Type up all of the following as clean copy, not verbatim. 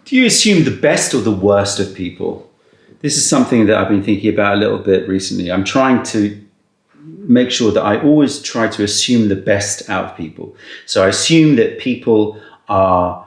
Do you assume the best or the worst of people? This is something that I've been thinking about a little bit recently. I'm trying to make sure that I always try to assume the best out of people. So I assume that people are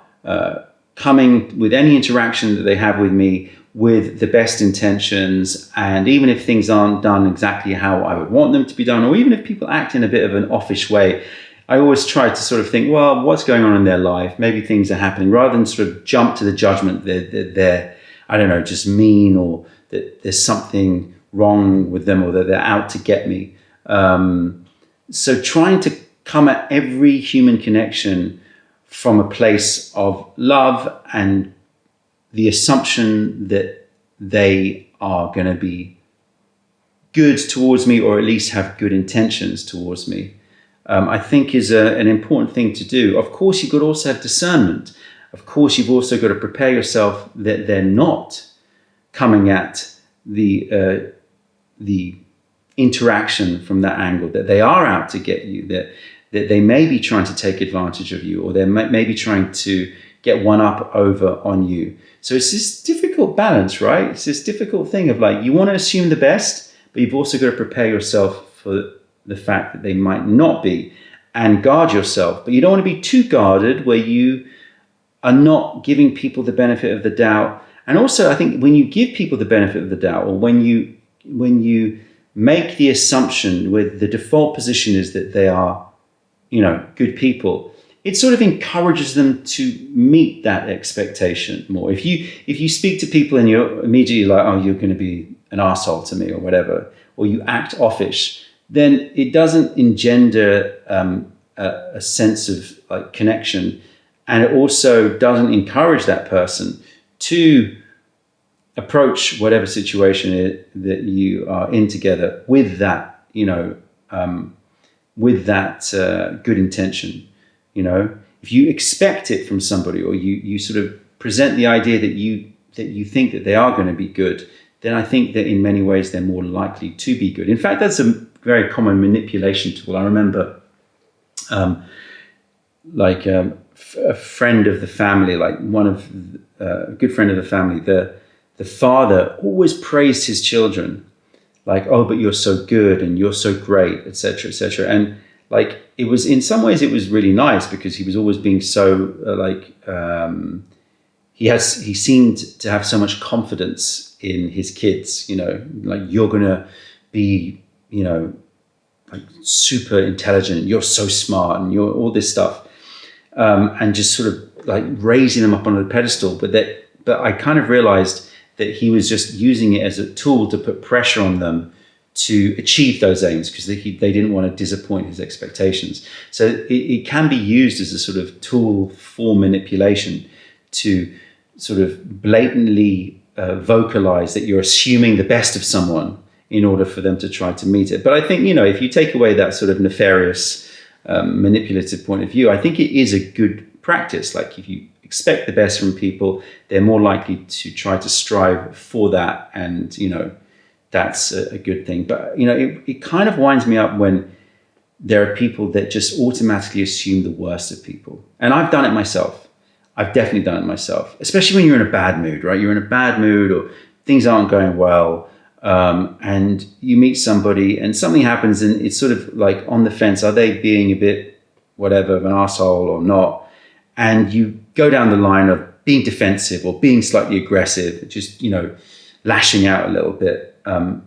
coming with any interaction that they have with me with the best intentions, and even if things aren't done exactly how I would want them to be done, or even if people act in a bit of an offish way, I always try to sort of think, well, what's going on in their life? Maybe things are happening, rather than sort of jump to the judgment that they're, I don't know, just mean, or that there's something wrong with them, or that they're out to get me. So trying to come at every human connection from a place of love and the assumption that they are going to be good towards me, or at least have good intentions towards me, I think is an important thing to do. Of course, you've got to also have discernment. Of course, you've also got to prepare yourself that they're not coming at the interaction from that angle, that they are out to get you, that they may be trying to take advantage of you, or they may be trying to get one up over on you. So it's this difficult balance, right? It's this difficult thing of like, you want to assume the best, but you've also got to prepare yourself for the fact that they might not be, and guard yourself. But you don't want to be too guarded where you are not giving people the benefit of the doubt. And also, I think when you give people the benefit of the doubt, or when you make the assumption where the default position is that they are, good people, it sort of encourages them to meet that expectation more. If you speak to people and you're immediately like, oh, you're going to be an arsehole to me, or whatever, or you act offish, then it doesn't engender a sense of like connection, and it also doesn't encourage that person to approach whatever situation that you are in together with that, good intention. If you expect it from somebody, or you sort of present the idea that you think that they are going to be good, then I think that in many ways they're more likely to be good. In fact, that's a very common manipulation tool. I remember a friend of the family, like a good friend of the family, the father always praised his children, like, oh, but you're so good and you're so great, etc., etc. And like, it was, in some ways it was really nice, because he was always being so he seemed to have so much confidence in his kids, like, you're gonna be, like, super intelligent, you're so smart, and you're all this stuff, and just sort of like raising them up on a pedestal. But I kind of realized that he was just using it as a tool to put pressure on them to achieve those aims, because they didn't want to disappoint his expectations. So it can be used as a sort of tool for manipulation, to sort of blatantly vocalize that you're assuming the best of someone in order for them to try to meet it. But I think, if you take away that sort of nefarious, manipulative point of view, I think it is a good practice. Like, if you expect the best from people, they're more likely to try to strive for that, and that's a good thing. But it kind of winds me up when there are people that just automatically assume the worst of people. And I've done it myself. I've definitely done it myself, especially when you're in a bad mood, right? You're in a bad mood, or things aren't going well, and you meet somebody and something happens, and it's sort of like on the fence. Are they being a bit whatever of an arsehole or not? And you go down the line of being defensive or being slightly aggressive, just, lashing out a little bit. And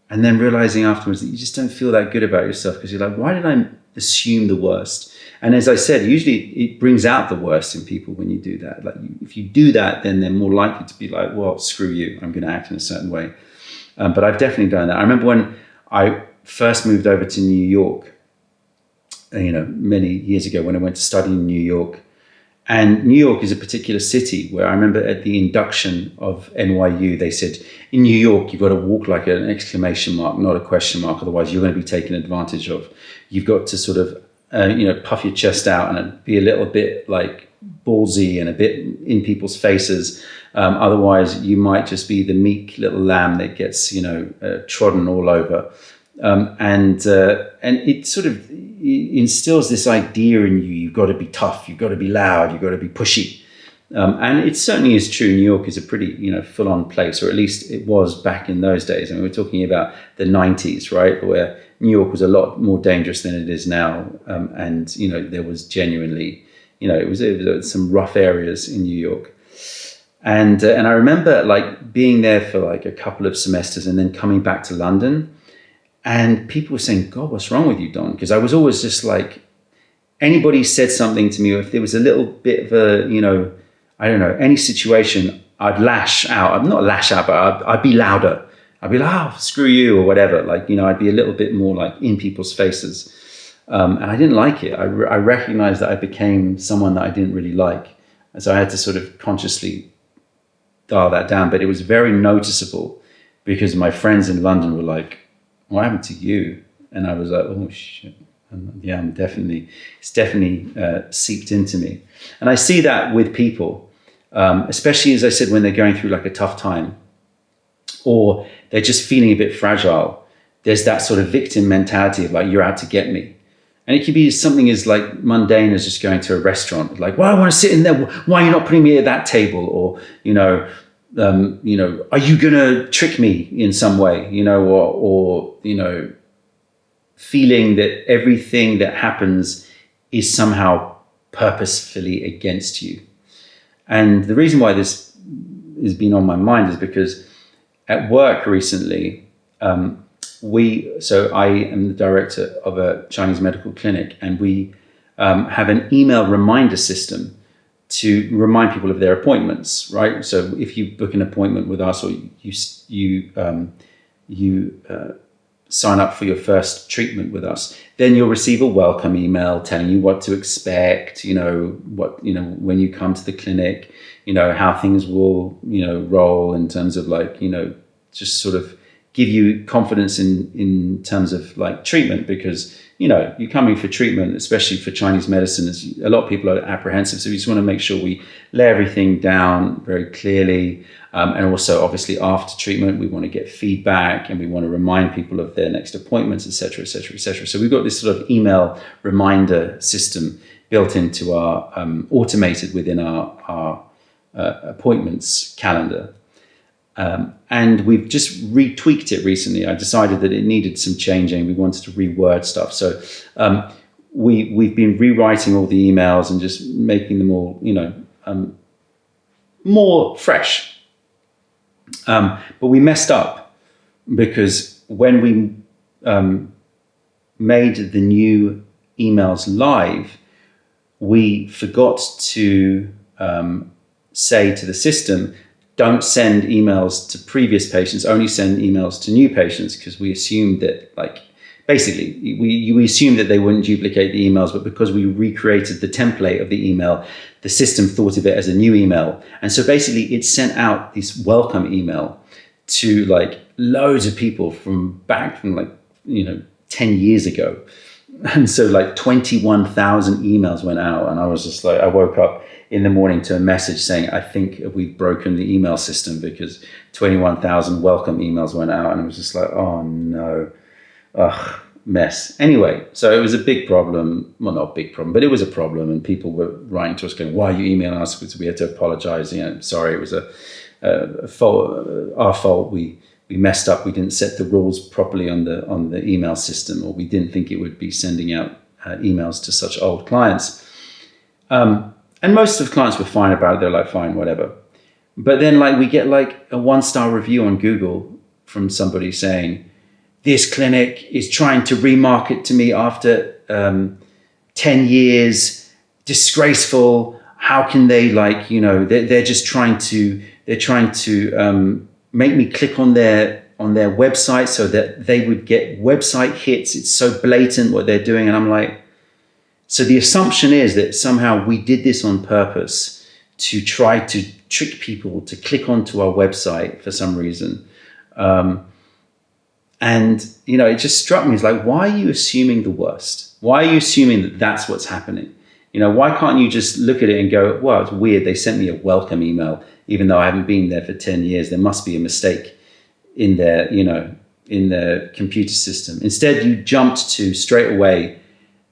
then realizing afterwards that you just don't feel that good about yourself, because you're like, why did I assume the worst? And as I said, usually it brings out the worst in people when you do that. Like, if you do that, then they're more likely to be like, well, screw you, I'm going to act in a certain way. But I've definitely done that. I remember when I first moved over to New York, many years ago, when I went to study in New York. And New York is a particular city where I remember at the induction of NYU, they said, in New York, you've got to walk like an exclamation mark, not a question mark. Otherwise, you're going to be taken advantage of. You've got to sort of, puff your chest out and be a little bit like ballsy and a bit in people's faces. Otherwise, you might just be the meek little lamb that gets, trodden all over. And it sort of instills this idea in you. You've got to be tough. You've got to be loud. You've got to be pushy. And it certainly is true. New York is a pretty, full-on place, or at least it was back in those days. I mean, we're talking about the 90s, right, where New York was a lot more dangerous than it is now. And, there was genuinely, it was some rough areas in New York. And I remember like being there for like a couple of semesters and then coming back to London, and people were saying, God, what's wrong with you, Don? Because I was always just like, anybody said something to me, or if there was a little bit of a, I don't know, any situation, I'd lash out. I'd not lash out, but I'd be louder. I'd be like, oh, screw you, or whatever. Like, I'd be a little bit more like in people's faces. And I didn't like it. I recognized that I became someone that I didn't really like. And so I had to sort of consciously dial that down. But it was very noticeable because my friends in London were like, what happened to you? And I was like, oh, shit. And yeah, it's definitely seeped into me. And I see that with people, especially, as I said, when they're going through like a tough time or they're just feeling a bit fragile. There's that sort of victim mentality of like, you're out to get me. And it could be something as like mundane as just going to a restaurant, like, well, I want to sit in there. Why are you not putting me at that table? Or, are you going to trick me in some way, or feeling that everything that happens is somehow purposefully against you. And the reason why this has been on my mind is because at work recently, I am the director of a Chinese medical clinic, and we have an email reminder system to remind people of their appointments, right? So if you book an appointment with us, or you sign up for your first treatment with us, then you'll receive a welcome email telling you what to expect, when you come to the clinic, how things will, roll in terms of like, just sort of give you confidence in terms of like treatment, because, you're coming for treatment, especially for Chinese medicine. A lot of people are apprehensive. So we just want to make sure we lay everything down very clearly. And also, obviously, after treatment, we want to get feedback and we want to remind people of their next appointments, et cetera, et cetera, et cetera. So we've got this sort of email reminder system built into our, automated within our appointments calendar. And we've just retweaked it recently. I decided that it needed some changing. We wanted to reword stuff. So we've been rewriting all the emails and just making them all, more fresh. But we messed up because when we made the new emails live, we forgot to say to the system, don't send emails to previous patients, only send emails to new patients, because we assumed that, like, basically, we assumed that they wouldn't duplicate the emails, but because we recreated the template of the email, the system thought of it as a new email. And so basically it sent out this welcome email to like loads of people from 10 years ago. And so like 21,000 emails went out, and I was just like, I woke up in the morning to a message saying, I think we've broken the email system, because 21,000 welcome emails went out, and it was just like, oh no, mess. Anyway, so it was a big problem. Well, not a big problem, but it was a problem, and people were writing to us going, why are you emailing us? Because we had to apologize. Sorry, it was a fault, our fault. We messed up. We didn't set the rules properly on the email system, or we didn't think it would be sending out emails to such old clients. And most of the clients were fine about it. They're like, fine, whatever. But then like we get like a 1-star review on Google from somebody saying, this clinic is trying to remarket to me after 10 years, disgraceful. How can they they're just trying to make me click on their website so that they would get website hits. It's so blatant what they're doing. And I'm like, so the assumption is that somehow we did this on purpose to try to trick people to click onto our website for some reason. And, it just struck me as like, why are you assuming the worst? Why are you assuming that that's what's happening? Why can't you just look at it and go, well, it's weird. They sent me a welcome email, even though I haven't been there for 10 years. There must be a mistake in their, in the computer system. Instead, you jumped to straight away,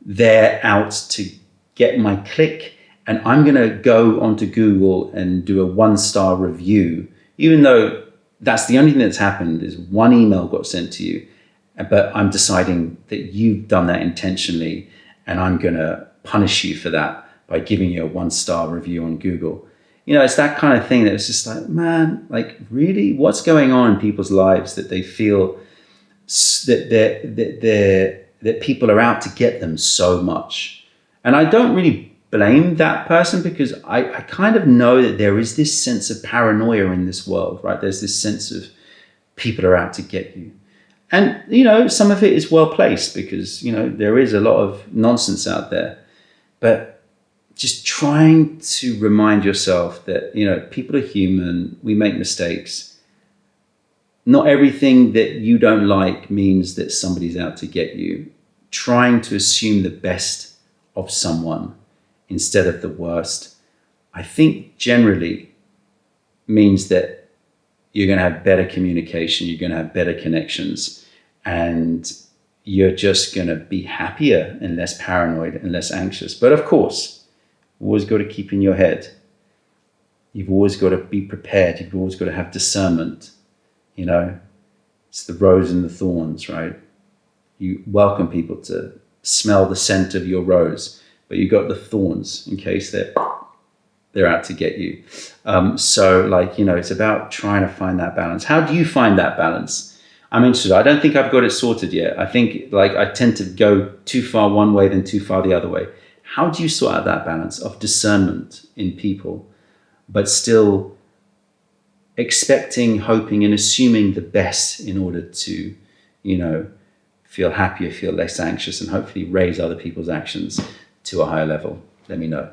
they're out to get my click and I'm going to go onto Google and do a 1-star review, even though that's the only thing that's happened is one email got sent to you, but I'm deciding that you've done that intentionally, and I'm going to punish you for that by giving you a 1-star review on Google. You know, it's that kind of thing that it's just like, man, like really, what's going on in people's lives that they feel that people are out to get them so much? And I don't really blame that person, because I kind of know that there is this sense of paranoia in this world, right? There's this sense of people are out to get you. And, you know, some of it is well placed because, you know, there is a lot of nonsense out there. But just trying to remind yourself that, you know, people are human, we make mistakes. Not everything that you don't like means that somebody's out to get you. Trying to assume the best of someone instead of the worst, I think generally means that you're going to have better communication, you're going to have better connections, and you're just going to be happier and less paranoid and less anxious. But of course, you've always got to keep in your head. You've always got to be prepared. You've always got to have discernment. You know, it's the rose and the thorns, right? You welcome people to smell the scent of your rose, but you've got the thorns in case they're out to get you. So like, you know, it's about trying to find that balance. How do you find that balance? I'm interested. I don't think I've got it sorted yet. I think like I tend to go too far one way than too far the other way. How do you sort out that balance of discernment in people, but still expecting, hoping, and assuming the best in order to, you know, feel happier, feel less anxious, and hopefully raise other people's actions to a higher level? Let me know.